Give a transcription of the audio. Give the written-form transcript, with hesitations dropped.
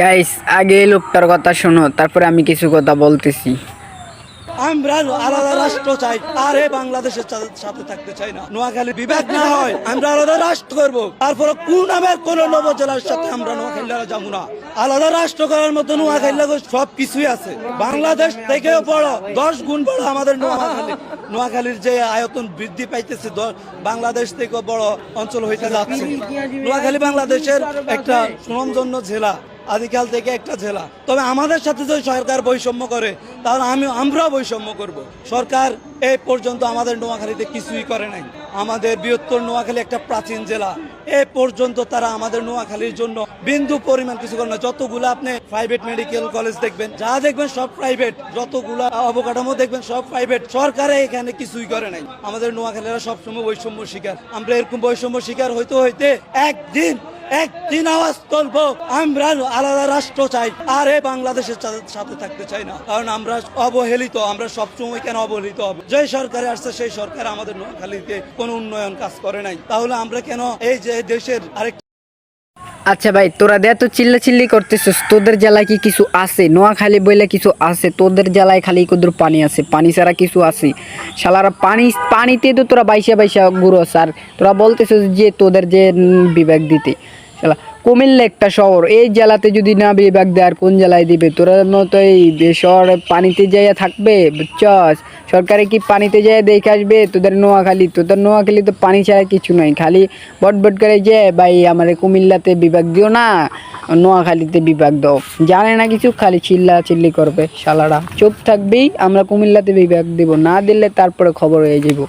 Guys, আগে এই লোকটার কথা শোনো, তারপরে আমি কিছু কথা বলতেছি। আমরা আলাদা রাষ্ট্র চাই, আরে বাংলাদেশের সাথে থাকতে চাই না। নোয়াখালী বিভাগ না হয় আমরা আলাদা রাষ্ট্র করবো, তারপরে কোন নামের কোন নবজেলার সাথে আমরা নোয়াখালীরা যাবো না। আলাদা রাষ্ট্র করার মতো নোয়াখালী সব কিছুই আছে। বাংলাদেশ থেকেও বড়, 10 গুণ বড় আমাদের নোয়াখালী। নোয়াখালীর যে আয়তন বৃদ্ধি পাইতেছে, বাংলাদেশ থেকেও বড় অঞ্চল হইতে যাচ্ছে। নোয়াখালী বাংলাদেশের একটা সুনামধন্য জেলা, আদিকাল থেকে একটা জেলা। তবে আমাদের সাথে যদি সরকার বৈষম্য করে, তাহলে আমরাও বৈষম্য করব। সরকার এই পর্যন্ত আমাদের নোয়াখালীতে কিছুই করে নাই। আমাদের বৃহত্তর নোয়াখালী একটা প্রাচীন জেলা, এ পর্যন্ত তারা আমাদের নোয়াখালীর জন্য বিন্দু পরিমাণ কিছু করে না। যতগুলো আপনি প্রাইভেট মেডিকেল কলেজ দেখবেন, যা দেখবেন সব প্রাইভেট, যতগুলো অবকাঠামো দেখবেন সব প্রাইভেট। সরকারে এখানে কিছুই করে নাই। আমাদের নোয়াখালীরা সবসময় বৈষম্য শিকার। আমরা এরকম বৈষম্য শিকার হইতে হইতে একদিন আওয়াজ তুলবো, আমরা আলাদা রাষ্ট্র চাই, আর এই বাংলাদেশের সাথে থাকতে চাই না। কারণ আমরা অবহেলিত, আমরা সবসময় কেন অবহেলিত হব? যে সরকারে আসছে সেই সরকার আমাদের নোয়াখালীতে কোনো উন্নয়ন কাজ করে নাই, তাহলে আমরা কেন এই যে দেশের আরেক। আচ্ছা ভাই, তোরা দে তো চিল্লাচিল্লি করতেছিস, তোদের জেলায় কি কিছু আছে? নোয়াখালী বইলে কিছু আছে? তোদের জেলায় খালি কদ্দুর পানি আছে, পানি ছাড়া কিছু আছে? শালারা পানিতে তো তোরা বাইসা বাইসা ঘুরো স্যার। তোরা বলতেছিস যে তোদের যে বিভাগ দিতে, শালা কুমিল্লা একটা শহর, এই জেলাতে যদি না বিভাগ দেয় আর কোন জেলায় দিবে? তোরা মতো এই শহরে পানিতে যাইয়া থাকবে, বুঝছস? সরকারে কি পানিতে যাইয়া দেখে আসবে তোদের নোয়াখালী তো পানি ছাড়া কিছু নাই। খালি বট করে যে ভাই আমার কুমিল্লাতে বিভাগ দিও না, নোয়াখালীতে বিভাগ দাও, জানে না কিছু, খালি চিল্লি করবে। শালারা চুপ থাকবেই, আমরা কুমিল্লাতে বিভাগ দিব, না দিলে তারপরে খবর হয়ে যাব।